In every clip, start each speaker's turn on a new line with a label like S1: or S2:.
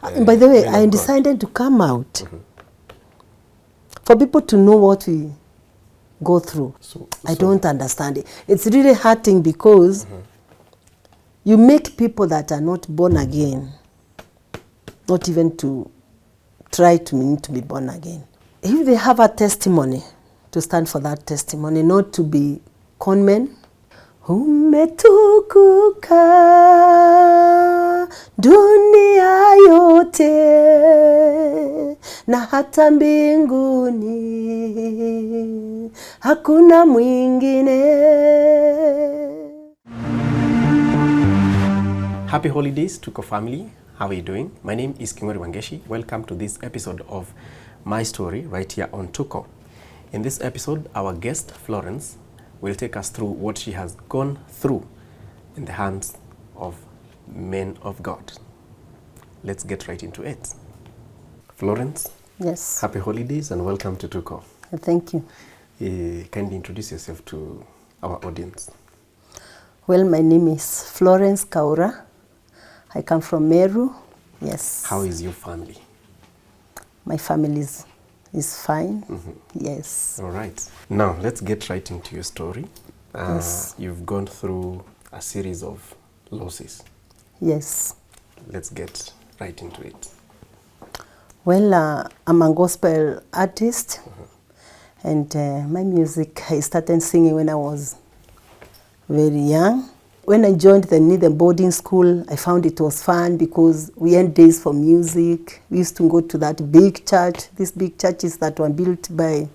S1: By the way, I decided to come out for people to know what we go through. I don't understand it. It's really hurting because you make people that are not born again, not even to try to need to be born again. If they have a testimony, to stand for that testimony, not to be conmen. Umetukuka dunia yote na hata mbinguni hakuna mwingine.
S2: Happy holidays, Tuko family. How are you doing? My name is Rwandan. Welcome to this episode of my story right here on Tuko. In this episode, our guest, Florence, will take us through what she has gone through in the hands of men of God. Let's get right into it. Florence.
S1: Yes.
S2: Happy holidays and welcome to Tuko.
S1: Thank you.
S2: Kindly introduce yourself to our audience.
S1: Well, my name is Florence Kawira. I come from Meru. Yes.
S2: How is your family?
S1: My family is fine. Yes.
S2: All right. Now, let's get right into your story.
S1: Yes.
S2: You've gone through a series of losses.
S1: Yes.
S2: Let's get right into it.
S1: Well, I'm a gospel artist, and my music, I started singing when I was very young. When I joined the boarding school, I found it was fun because we had days for music. We used to go to that big church, these big churches that were built by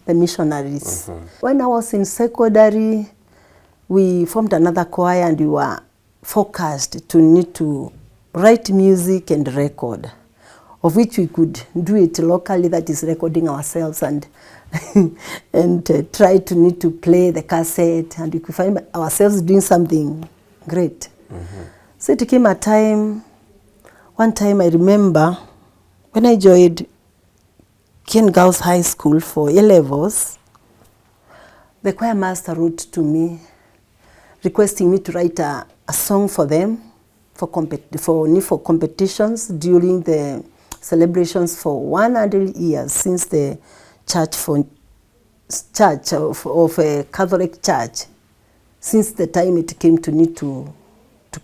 S1: the missionaries. When I was in secondary, we formed another choir and we were focused to need to write music and record, of which we could do it locally, that is recording ourselves and try to need to play the cassette, and we could find ourselves doing something great. So it came a time, one time I remember when I joined Kenyan Girls High School for A-levels, the choir master wrote to me requesting me to write a song for them for competitions during the celebrations for 100 years since the church of a Catholic church, since the time it came to need to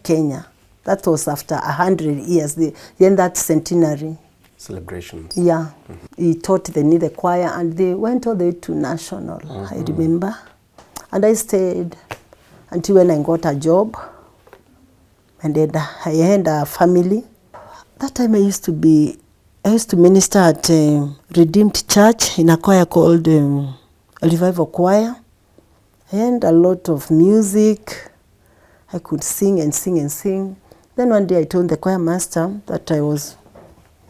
S1: Kenya. That was after 100 years, then that centenary
S2: celebrations.
S1: Yeah. He taught the choir and they went all the way to national, I remember. And I stayed until when I got a job, and then I had a family. That time I used to minister at Redeemed Church in a choir called Revival Choir. I had a lot of music. I could sing and sing and sing. Then one day I told the choir master that I was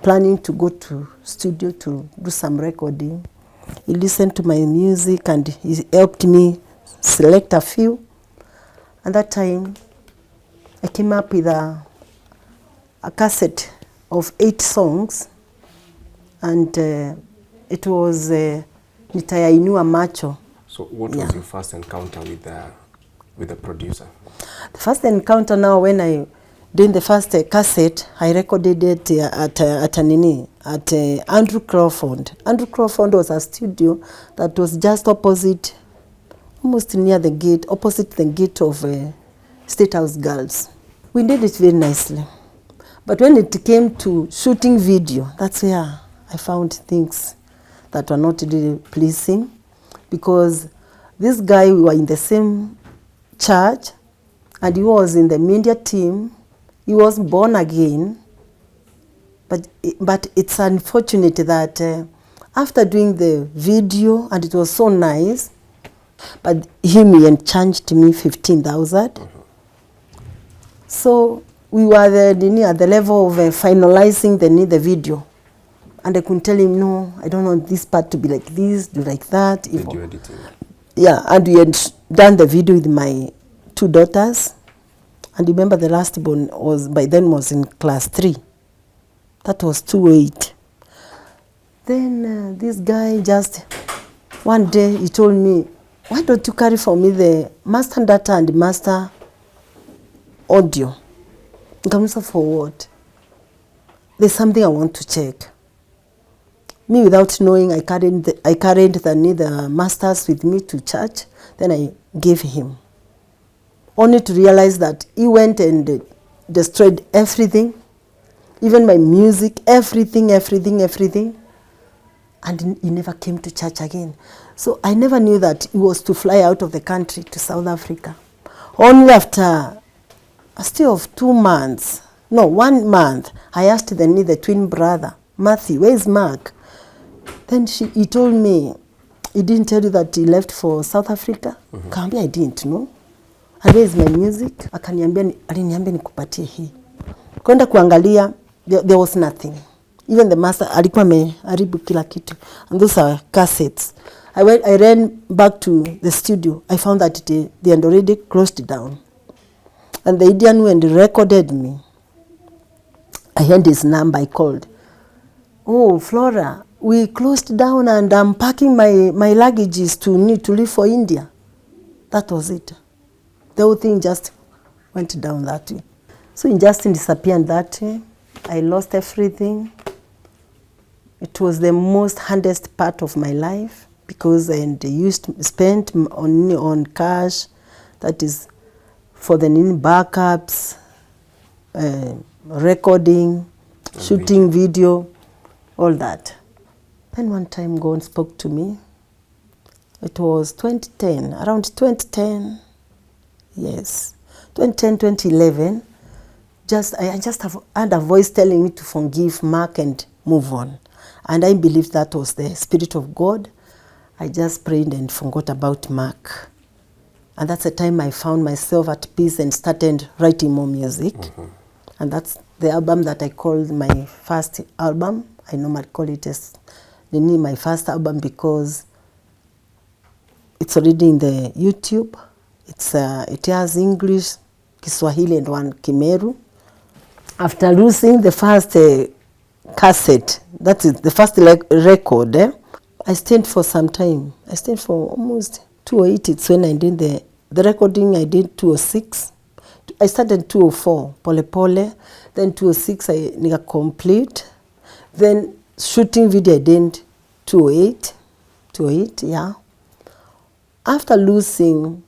S1: planning to go to studio to do some recording. He listened to my music and he helped me select a few. And that time I came up with a cassette of 8 songs, and it was Nitayainua Macho.
S2: So what was your first encounter with the producer?
S1: The first encounter now, when I did the first cassette, I recorded it at Andrew Crawford. Andrew Crawford was a studio that was just opposite, almost near the gate, opposite the gate of State House Girls. We did it very nicely. But when it came to shooting video, that's where I found things that were not really pleasing, because this guy, we were in the same church and he was in the media team. He was born again, but it's unfortunate that after doing the video, and it was so nice, but he charged me 15,000. So we were at the level of finalizing the video. And I could tell him, no, I don't want this part to be like this, do like that.
S2: Video editing.
S1: Yeah, and we had done the video with my 2 daughters. And remember the last born by then was in class 3. That was 2-8. Then this guy just, one day he told me, why don't you carry for me the master data and the master audio? For what? there's something I want to check. Me, without knowing, I carried the masters with me to church. Then I gave him, only to realize that he went and destroyed everything, even my music, everything, and he never came to church again. So I never knew that he was to fly out of the country to South Africa. Only after a stay of 2 months, no, 1 month, I asked the twin brother, Matthew, where's Mark? Then he told me, he didn't tell you that he left for South Africa? Kaambia, I didn't know. And where's my music? Aliniambia nikupatie hii. Kwenda kuangalia, there was nothing. Even the master alikuwa ameharibu kila kitu. And those are cassettes. I ran back to the studio. I found that they had already closed down. And the Indian who had recorded me, I had his number, I called. Oh, Flora, we closed down and I'm packing my luggages to leave for India. That was it. The whole thing just went down that way. So Injustice disappeared that way. I lost everything. It was the most hardest part of my life because I used to spend on cash, that is for the backups, recording, shooting video, all that. Then one time God spoke to me. It was 2010, around 2010, yes, 2010, 2011. I just had a voice telling me to forgive Mark and move on. And I believe that was the Spirit of God. I just prayed and forgot about Mark. And that's the time I found myself at peace and started writing more music. And that's the album that I called my first album. I normally call it as my first album because it's already in the YouTube. It has English, Kiswahili, and one Kimeru. After losing the first cassette, that is the first record, I stayed for some time. I stayed for almost 208. It's when I did the recording. I did 206. I started 204, Pole Pole. Then 206, I got complete. Then shooting video, I did 208, yeah. After losing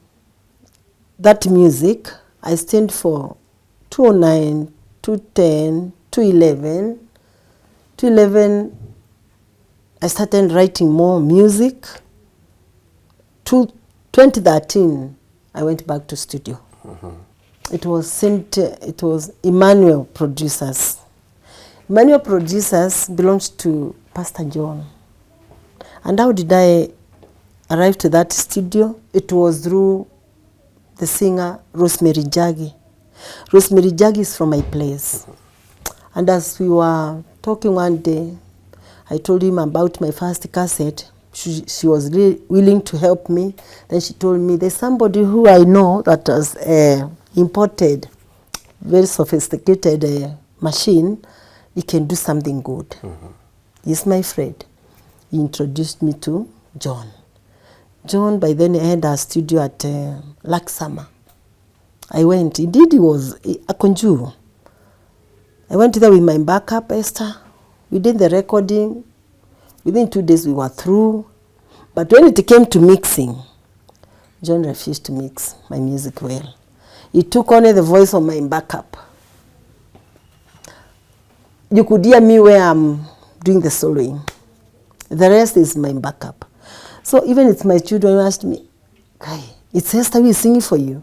S1: that music, I stayed for 209, 210, 211. 211, I started writing more music. 2013, I went back to studio. It was Emmanuel Producers. Emmanuel Producers belongs to Pastor John. And how did I arrive to that studio? It was through the singer Rosemary Jagi. Rosemary Jagi is from my place. And as we were talking one day, I told him about my first cassette. She was really willing to help me. Then she told me, there's somebody who I know that has imported very sophisticated machine. He can do something good. He's my friend. He introduced me to John. John, by then, had a studio at Laksama. I went. Indeed, he was a conjure. I went there with my backup, Esther. We did the recording. Within 2 days, we were through. But when it came to mixing, John refused to mix my music well. He took only the voice of my backup. You could hear me where I'm doing the soloing. The rest is my backup. So even it's my children who asked me, Kai, it's Esther who is singing for you.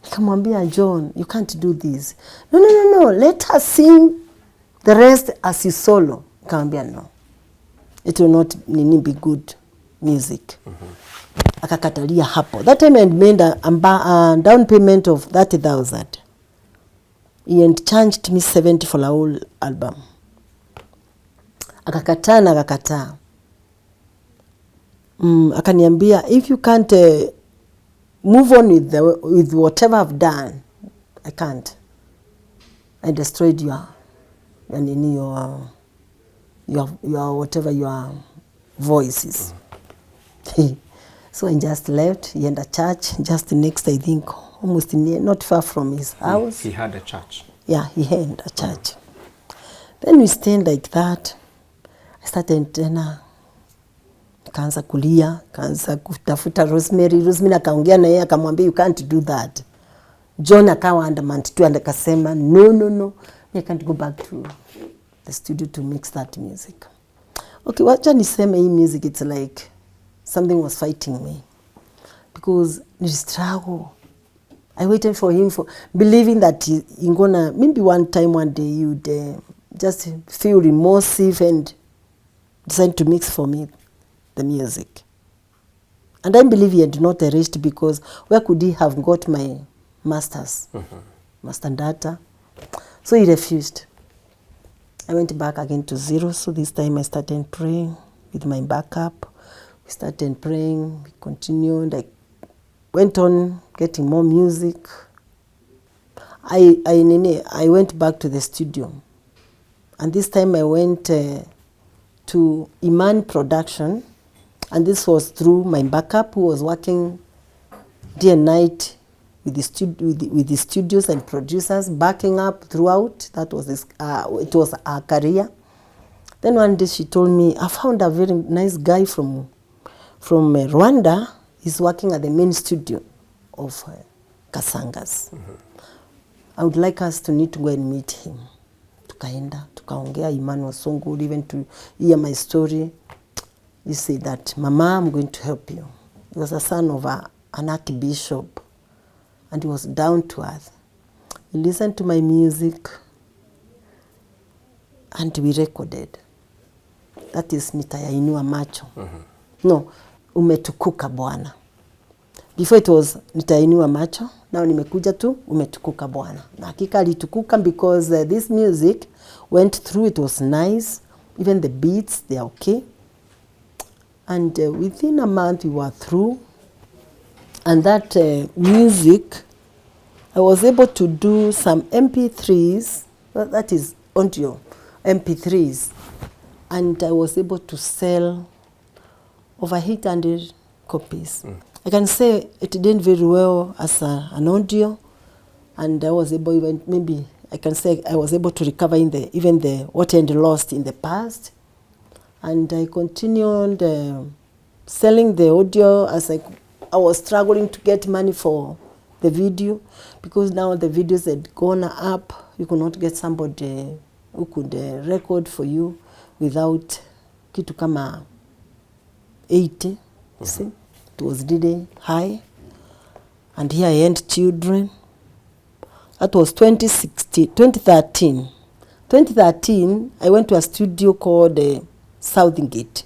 S1: Nikamwambia, John, you can't do this. No, let her sing the rest as you solo. Nikamwambia, no. It will not be good music. Akakatalia hapo. That time I had made a down payment of 30,000. He had charged me 70 for the whole album. Akakataa. Akaniambia, if you can't move on with whatever I've done, I can't. I destroyed your whatever your voices. So I just left. He had a church just next, I think, almost near, not far from his house.
S2: He had a church.
S1: Yeah, he had a church. Then we stayed like that. I started tena, kaanza kulia, kaanza kutafuta Rosemary. Rosemary akaongea na yeye akamwambia you can't do that. John akawa andamant tu, and akasema no, I can't go back to the studio to mix that music. Okay, wacha niseme hii music, it's like something was fighting me. Because ni struggle. I waited for him, for believing that he gonna, maybe one day you'd just feel remorsive and decide to mix for me the music. And I believe he had not arranged, because where could he have got my masters, master data? So he refused. I went back again to zero. So this time I started praying with my backup. We started praying, we continued. I went on getting more music. I went back to the studio. And this time I went to Iman Production. And this was through my backup, who was working day and night with the studios and producers, backing up throughout. That was it was our career. Then one day she told me, I found a very nice guy from Rwanda. He's working at the main studio of Kasangas. I would like us to need to go and meet him. Tukaenda, tukaongea. Iman was so good, even to hear my story. He said that, Mama, I'm going to help you. He was a son of an archbishop, and he was down to earth. He listened to my music, and we recorded. That is Nitayainua Macho. No, Umetukuka Bwana. Before it was Nitayainua Macho, now nimekuja tu Umetukuka Bwana. Na hakika alitukuka, because this music went through, it was nice. Even the beats, they are okay. And within a month we were through. And that music, I was able to do some MP3s, that is audio MP3s. And I was able to sell over 800 copies. I can say it did very well as an audio, and I was able, even maybe I can say I was able to recover even the what I had lost in the past. And I continued selling the audio as I was struggling to get money for the video, because now the videos had gone up. You could not get somebody who could record for you without kitu kama 80. See, it was really high. And here I had children. That was 2013. 2013, I went to a studio called Southgate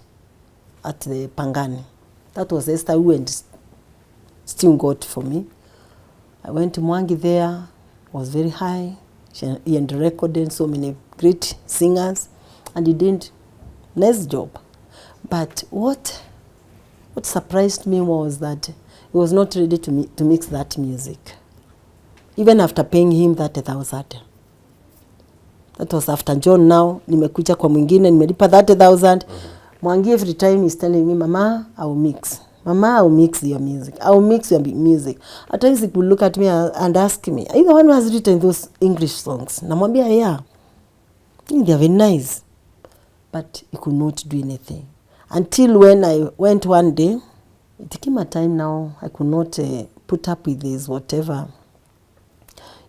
S1: at the Pangani. That was Esther who and still got for me. I went to Mwangi there, was very high. He had recorded so many great singers, and he did a nice job. But what surprised me was that he was not ready to mix that music, even after paying him 30,000. That was after John. Now nimekuja kwa mwingine, nimelipa 30,000. Mwangi every time he's telling me, Mama, I will mix. Mama, I will mix your music. I will mix your music. At times he would look at me and ask me, are you the one who has written those English songs? Namwambia, yeah. They are very nice. But he could not do anything. Until when I went one day, it came a time now I could not put up with this, whatever.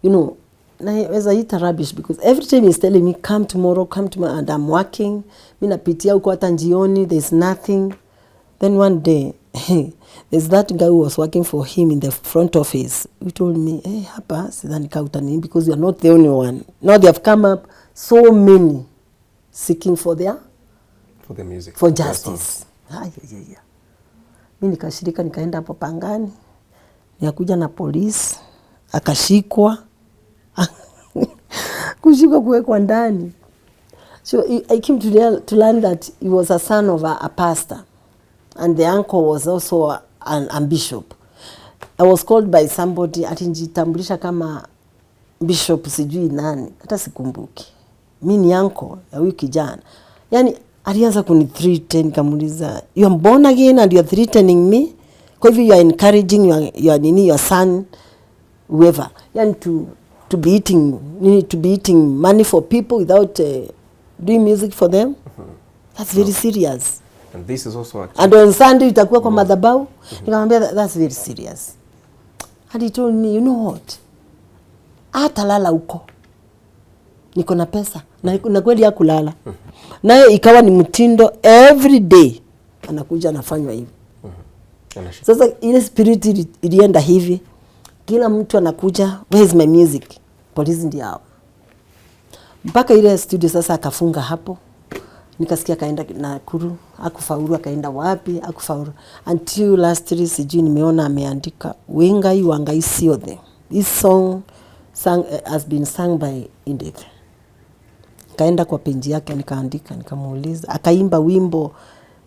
S1: You know, as I eat rubbish, because every time he's telling me, come tomorrow, and I'm working, minapitia huko hata njioni, there's nothing. Then one day, there's that guy who was working for him in the front office. He told me, hey, hapa, sidhani ka utani, because you are not the only one. Now they have come up so many seeking for the music, for justice. Mimi nikashirika, nikaenda hapo Pangani, nikakuja na polisi, akashikwa, kushikwa kuwekwa ndani. So I came to learn that he was a son of a pastor, and the uncle was also a bishop. I was called by somebody, atinjitambulisha kama bishop sijui nani, hata sikumbuki. Mimi ni uncle ya huyu kijana. Yani alianza kuni-threaten, kamuliza, you are born again and you are threatening me? Kwa hivyo you are encouraging your son, whoever, yani to be eating money for people without doing music for them. That's very serious.
S2: And this is also
S1: and on Sunday itakuwa kwa madhabahu. Nikamwambia that's very serious. And he told me, you know what? Hata lala huko. Niko na pesa. Na kweli ya kulala. Nayo ikawa ni mtindo every day. Anakuja anafanywa hivi. Sasa ile spirit ilienda hivi. Kila mtu anakuja, where is my music? Polisi ndio hao. Mpaka ile studio sasa akafunga hapo. Nikasikia kaenda Nakuru, akufaulu akaenda wapi, akufaulu. Until last year sijui nimeona ameandika Wengai Wangai Siothe. This song has been sung by Indith. Kaenda kwa peji yake nikaandika, nikamuuliza, akaimba wimbo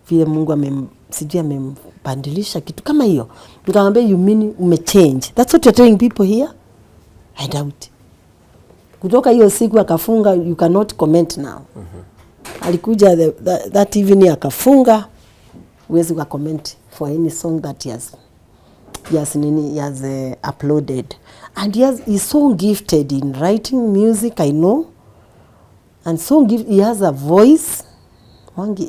S1: vile Mungu sijui amembandilisha kitu kama hiyo. Nikamwambia you mean umechange. That's what you're telling people here? I doubt. Kutoka hiyo siku akafunga, you cannot comment now. Alikuja that evening akafunga, huwezi ku comment for any song that he has uploaded. And he's so gifted in writing music, I know. And so he has a voice.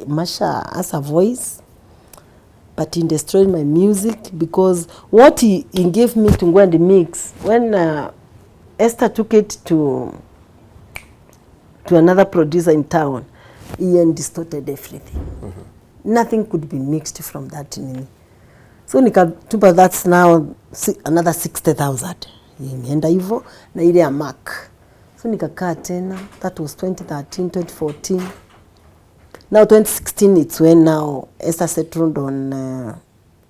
S1: Masha has a voice. But he destroyed my music because what he gave me to go and mix, when Esther took it to another producer in town, he distorted everything. Nothing could be mixed from that. So nikatupa, that's now another 60,000. Imeenda hivyo na ile ya Mark. So nikakaa tena, that was 2013, 2014. Now 2016 it's when now Esther settled on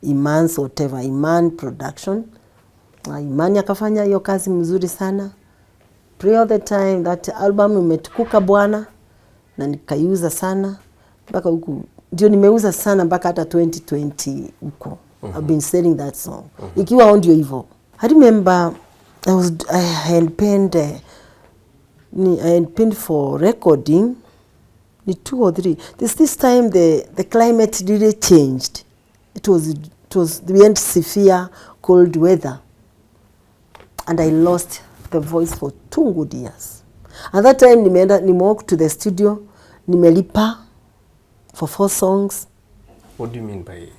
S1: Iman's whatever, Iman production. Imani akafanya hiyo kazi mzuri sana. Pray all the time, that album imetukuka bwana na nikaiuza sana mpaka huku. Ndio nimeuza sana mpaka hata 2020 huko. I've been selling that song. Ikiwa ndio hivyo. I remember I had paid for recording 2 or 3. This time the climate really changed. It was we went severe cold weather. And I lost the voice for 2 good years. At that time, walked to the studio, nimelipa for 4 songs.
S2: What do you mean by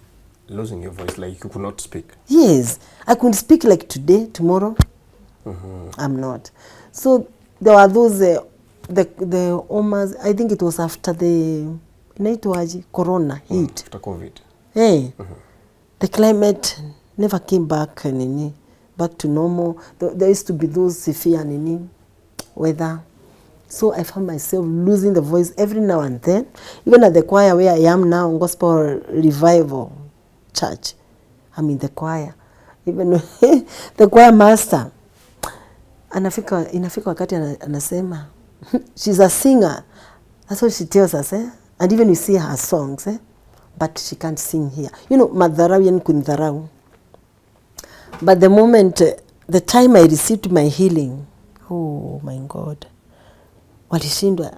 S2: losing your voice? Like you could not speak?
S1: Yes, I could speak like today, tomorrow. I'm not. So there were those, the almost, I think it was after the corona hit.
S2: After COVID.
S1: Hey, the climate never came back back to normal. There used to be those severe weather. So I found myself losing the voice every now and then. Even at the choir where I am now, Gospel Revival Church, I'm in the choir. Even the choir master, inafika wakati anasema, she's a singer. That's what she tells us, eh? And even we see her songs, eh? But she can't sing here. Madharau yani kunidharau. But the moment, the time I received my healing, oh my God, walishindwa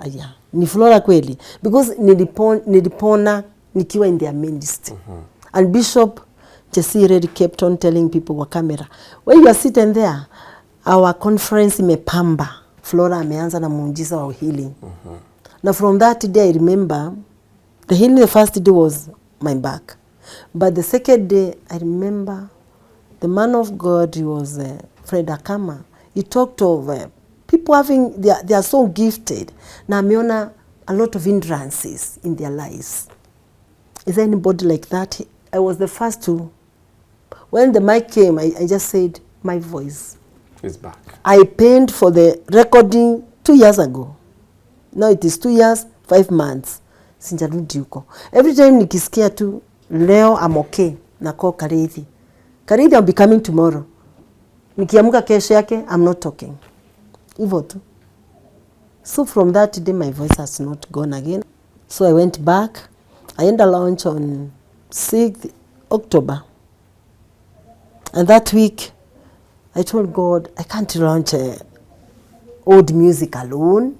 S1: ni Flora kweli, because nilipona nikiwa in their midst. And Bishop Jesse already kept on telling people wa camera, when you are sitting there, our conference imepamba, Flora ameanza na muujiza wa healing. Now from that day I remember, the healing the first day was my back. But the second day I remember, the man of God, he was Fred Akama. He talked of people having, they are so gifted. Na ameona a lot of hindrances in their lives. Is there anybody like that? I was the first to, when the mic came, I just said, my voice
S2: is back. I
S1: paid for the recording 2 years ago. Now it is 2 years, 5 months. Sinjarudi huko. Every time nikisikia tu, leo I'm okay. Nako Karithi. I'll be coming tomorrow. Nikiamuka kesho yake, I'm not talking. Hivyo tu. So from that day, my voice has not gone again. So I went back. I ended a launch on 6th October. And that week, I told God, I can't launch old music alone.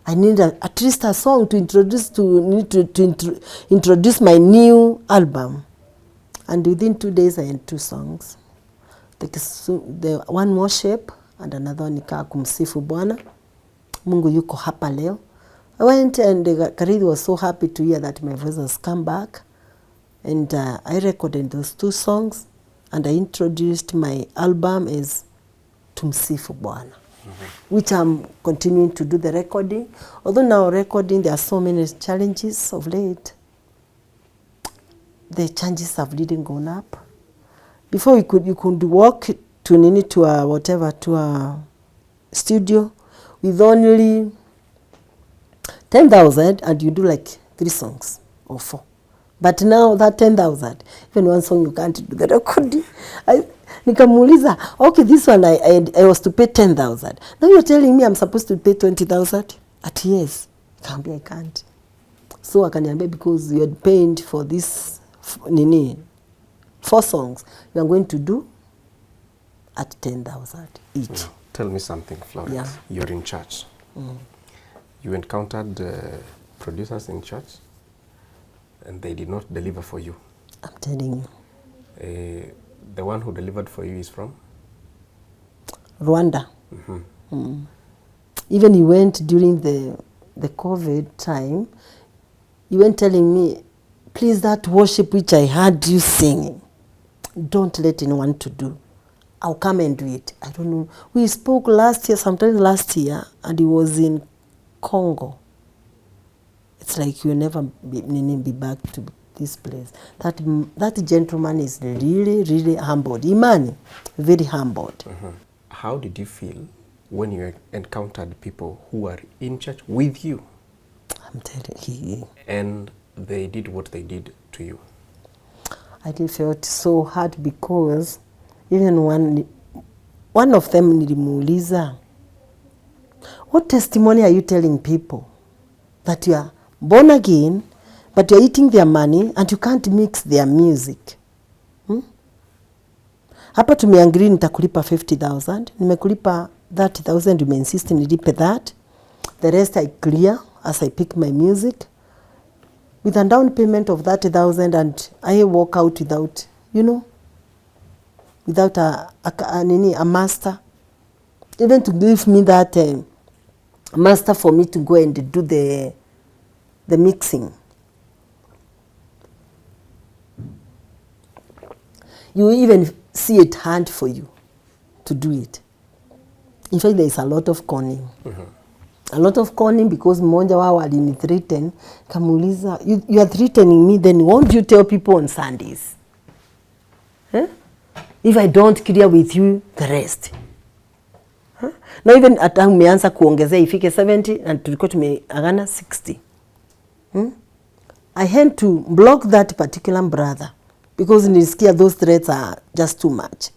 S1: I need at least a song to introduce introduce my new album. And within 2 days, I had 2 songs. The one worship and another one nikaa kumsifu Bwana. Mungu yuko hapa leo. I went, and Candid was so happy to hear that my voice has come back. And I recorded those 2 songs, and I introduced my album as Tumsifu Bwana, which I'm continuing to do the recording. Although now recording, there are so many challenges of late. The changes have didn't gone up. Before you could walk to a studio with only 10,000, and you do like 3 songs or 4. But now that 10,000, even 1 song you can't do the recording. Nikamuuliza, okay, this one I was to pay 10,000. Now you're telling me I'm supposed to pay 20,000? At yes. I can't. So akaniambia, because you had paid for this 4 songs, you are going to do at 10,000 each.
S2: Now, tell me something, Florence.
S1: Yeah.
S2: You're in church. You encountered producers in church, and they did not deliver for you.
S1: I'm telling
S2: you. The one who delivered for you is from?
S1: Rwanda. Even he went during the COVID time, he went telling me, please, that worship which I heard you singing, don't let anyone to do. I'll come and do it. I don't know. We spoke sometime last year, and he was in Congo. It's like you'll never be back to this place. That gentleman is really, really humbled. Imani, very humbled.
S2: How did you feel when you encountered people who are in church with you?
S1: I'm telling you.
S2: And they did what they did to you?
S1: I did felt so hard, because even one of them nilimuuliza, what testimony are you telling people? That you are born again, but you're eating their money and you can't mix their music. Hapa tumeangree nitakulipa 50,000, nimekulipa 30,000, you insist nilipe that. The rest I clear as I pick my music with a down payment of 30,000, and I walk out without, without a master. Even to give me that master for me to go and do the mixing. You even see it hard for you to do it. In fact, there is a lot of conning. A lot of conning, because mmoja wao alinithreaten, kamuuliza, you are threatening me, then won't you tell people on Sundays? If I don't clear with you the rest. Now even hata umeanza kuongezea ifike 70, and tulikuwa tumeagana 60. I had to block that particular brother, because nilisikia those threats are just too much.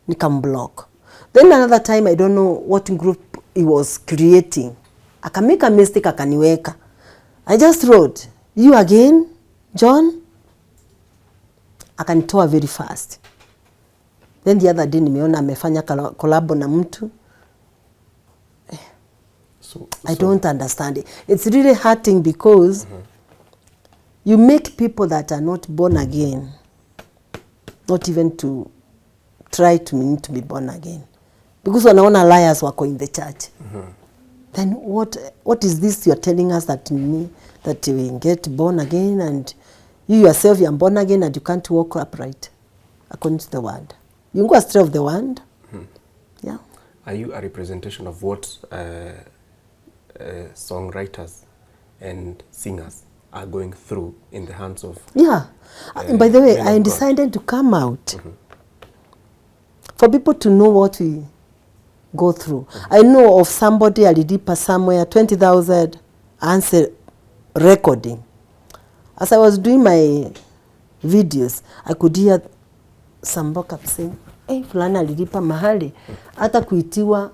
S1: Nikamblock. Then another time, I don't know what group he was creating, akamake a mistake, akaniweka. I just wrote, you again, John? Akanitoa very fast. Then the other day nimeona amefanya collab na mtu.
S2: So
S1: I don't understand it. It's really hurting, because you make people that are not born again not even to try to be born again, because wanaona liars wako in the church. Then what is this you're telling us, that we get born again, and you yourself, you're born again, and you can't walk upright according to the word? You go astray of the word. Yeah.
S2: Are you a representation of what songwriters and singers are going through in the hands of?
S1: Yeah. By the way, I decided to come out for people to know what we go through. I know of somebody alidipa somewhere 20,000 answer recording. As I was doing my videos, I could hear some backup saying, hey, fulani alidipa mahali hata kuitiwa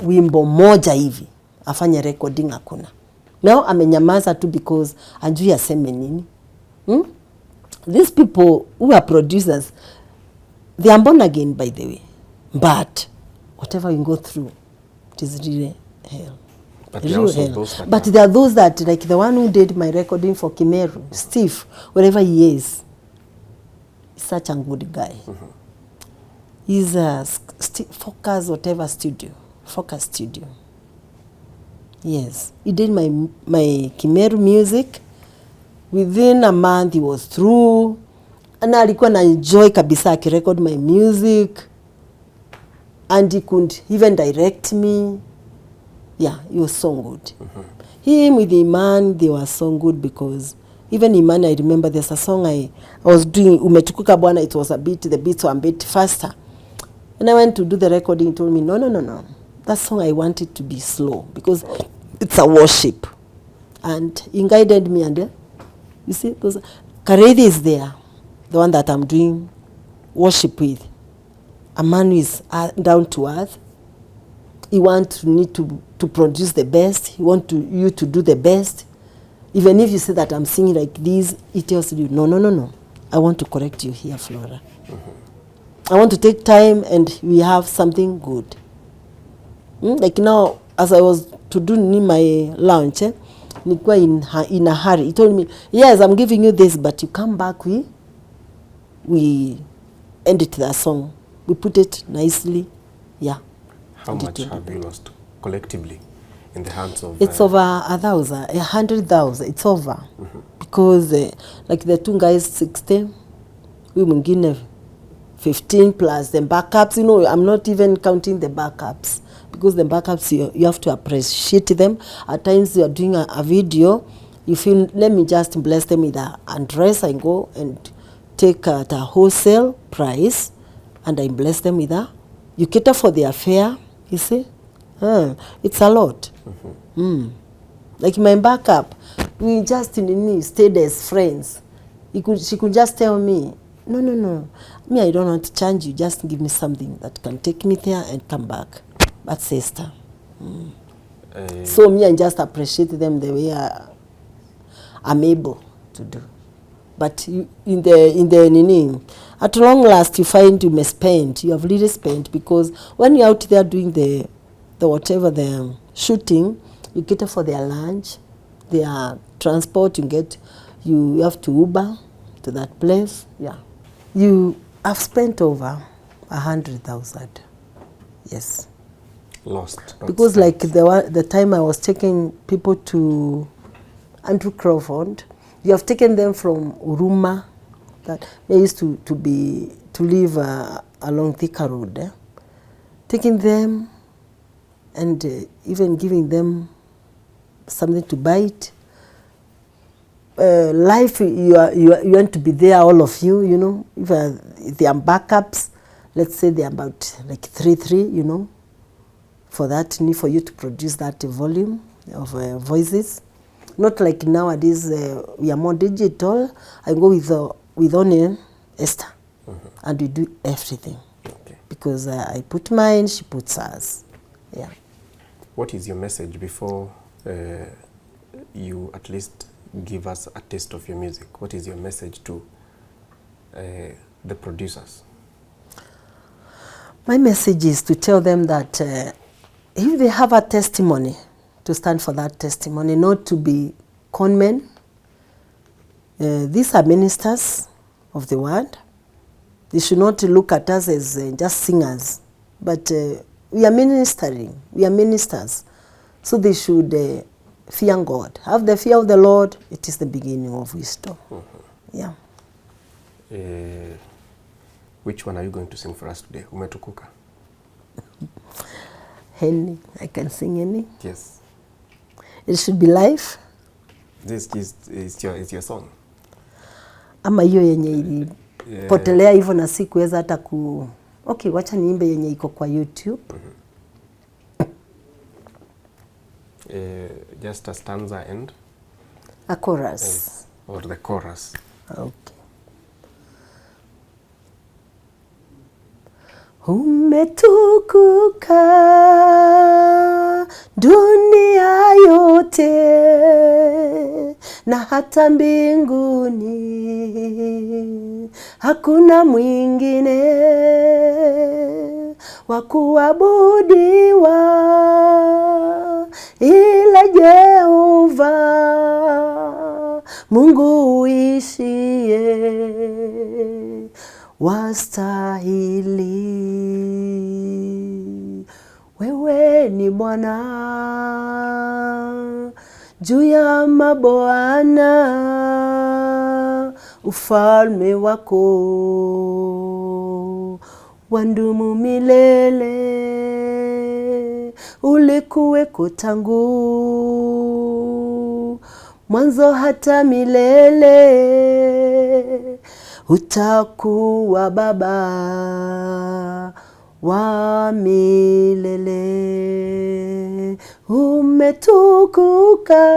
S1: wimbo moja hivi afanye recording hakuna. Now amenyamaza tu because ajui aseme nini. These people who are producers, they are born again, by the way. But whatever you go through, it is really hell.
S2: But there are also those that
S1: But there are those that, like the one who did my recording for Kimeru, Steve, wherever he is, he's such a good guy. He's a Focus Studio. Yes. He did my Kimeru music. Within a month he was through. And alikuwa na enjoy kabisa akirecord my music. And he could even direct me. Yeah, he was so good. Him with Iman, they were so good because even Iman, I remember there's a song I was doing, Umetukuka Bwana, it was the beats were a bit faster. And I went to do the recording, he told me, no. That song I want it to be slow because it's a worship. And he guided me and you see, Karethi is there, the one that I'm doing worship with. A man who is down to earth. He need to produce the best. He want you to do the best. Even if you say that I'm singing like this, he tells you, no. I want to correct you here, Flora. I want to take time and we have something good. Like now, as I was to do my launch, nilikuwa in a hurry. He told me, yes, I'm giving you this, but you come back, we edit the song. We put it nicely, yeah.
S2: How much have you lost collectively in the hands of...
S1: It's over 1,000, 100,000, it's over. Because like the two guys 60, we mwingine 15 plus the backups. You know, I'm not even counting the backups. Because the backups, you have to appreciate them. At times you are doing a video, you feel, let me just bless them with an address and go and take at a wholesale price and I bless them with that. You cater for their fare, you see? It's a lot. Like my backup, we just stayed as friends. She could just tell me, no. Me, I don't want to change you. Just give me something that can take me there and come back. But sister. So me, I just appreciate them the way I'm able to do. But in the at long last, you find you may spend. You have really spent because when you're out there doing the whatever the shooting, you cater for their lunch, their transport. You have to Uber to that place. Yeah, you have spent over 100,000. Yes.
S2: Lost.
S1: Because like the time I was taking people to Andrew Crawford, you have taken them from Uruma, that they used to live along Thika Road. Taking them and even giving them something to bite. Life, you want to be there, all of you, you know. If they are backups, let's say they are about like 3, you know, for that need for you to produce that volume of voices. Not like nowadays, we are more digital. I go with only Esther, and we do everything. Okay. Because I put mine, she puts hers. Yeah. What
S2: is your message before you at least give us a taste of your music? What is your message to the producers?
S1: My message is to tell them that if they have a testimony, to stand for that testimony, not to be conmen. These are ministers of the word. They should not look at us as just singers, but we are ministering. We are ministers. So they should fear God. Have the fear of the Lord. It is the beginning of wisdom. Yeah.
S2: Which one are you going to sing for us today? Umetukuka.
S1: Any. I can sing any.
S2: Yes.
S1: It should be live.
S2: This is your song.
S1: Ama hiyo yenye ilipotelea hivyo na sikuweza hata Okay, wacha niimbe yenye iko kwa YouTube.
S2: Just a stanza and
S1: a chorus.
S2: Or the chorus.
S1: Okay. Umetukuka dunia yote na hata mbinguni hakuna mwingine wa kuabudiwa ila Jehova Mungu uishie wastahili wewe ni Bwana juu ya mabwana, ufalme wako wandumu milele, ulikuweko tangu mwanzo hata milele, utakuwa Baba wa milele, umetukuka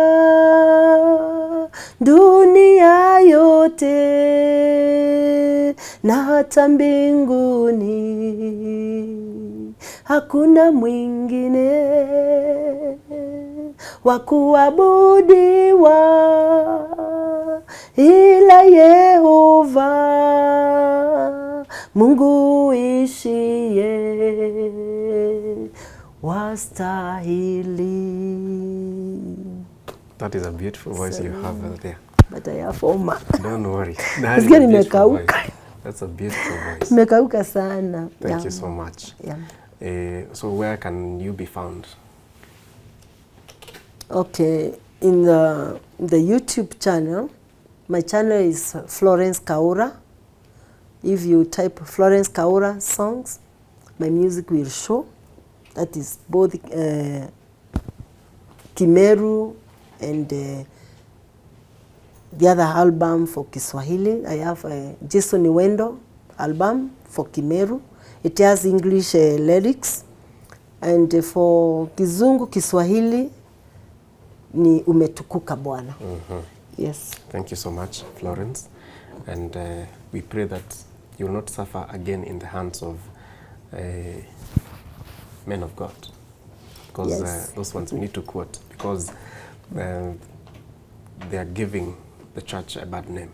S1: dunia yote na hata mbinguni, hakuna mwingine wa kuabudiwa ila Yehova Mungu ishie wastahili.
S2: That is a beautiful voice you have there.
S1: But I have Oma.
S2: Don't worry.
S1: Nasikia nimekauka.
S2: That's a beautiful voice.
S1: Nimekauka sana.
S2: Thank you so much. So where can you be found?
S1: Okay, in the YouTube channel, my channel is Florence Kawira. If you type Florence Kawira songs, my music will show. That is both Kimeru and the other album for Kiswahili. I have a Jason Niwendo album for Kimeru. It has English lyrics. And for Kizungu Kiswahili ni Umetukuka Bwana. Yes.
S2: Thank you so much, Florence. And we pray that you will not suffer again in the hands of men of God. Because
S1: Yes.
S2: those ones we need to quote, because they are giving the church a bad name,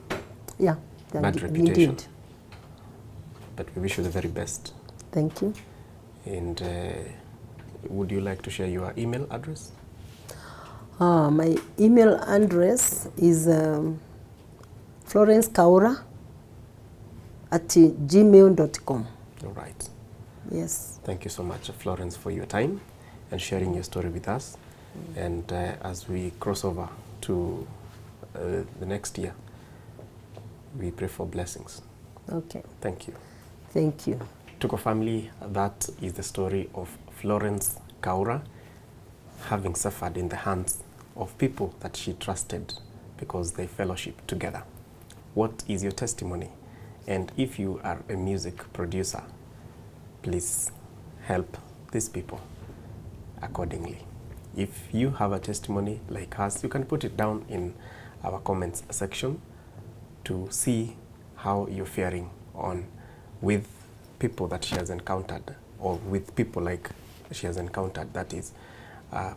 S1: Yeah.
S2: bad reputation.
S1: Indeed.
S2: But we wish you the very best.
S1: Thank you.
S2: And would you like to share your email address?
S1: My email address is florencekawira@gmail.com.
S2: All right.
S1: Yes.
S2: Thank you so much, Florence, for your time and sharing your story with us. And as we cross over to the next year, we pray for blessings.
S1: Okay.
S2: Thank you.
S1: Thank you.
S2: Tuko family, that is the story of Florence Kawira having suffered in the hands of people that she trusted because they fellowship together. What is your testimony? And if you are a music producer, please help these people accordingly. If you have a testimony like us, you can put it down in our comments section to see how you're faring on with people that she has encountered, or with people like she has encountered, that is,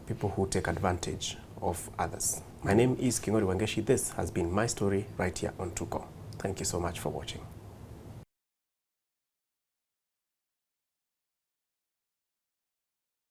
S2: people who take advantage of others. My name is Rwandan Gospel. This has been my story right here on Tuko. Thank you so much for watching.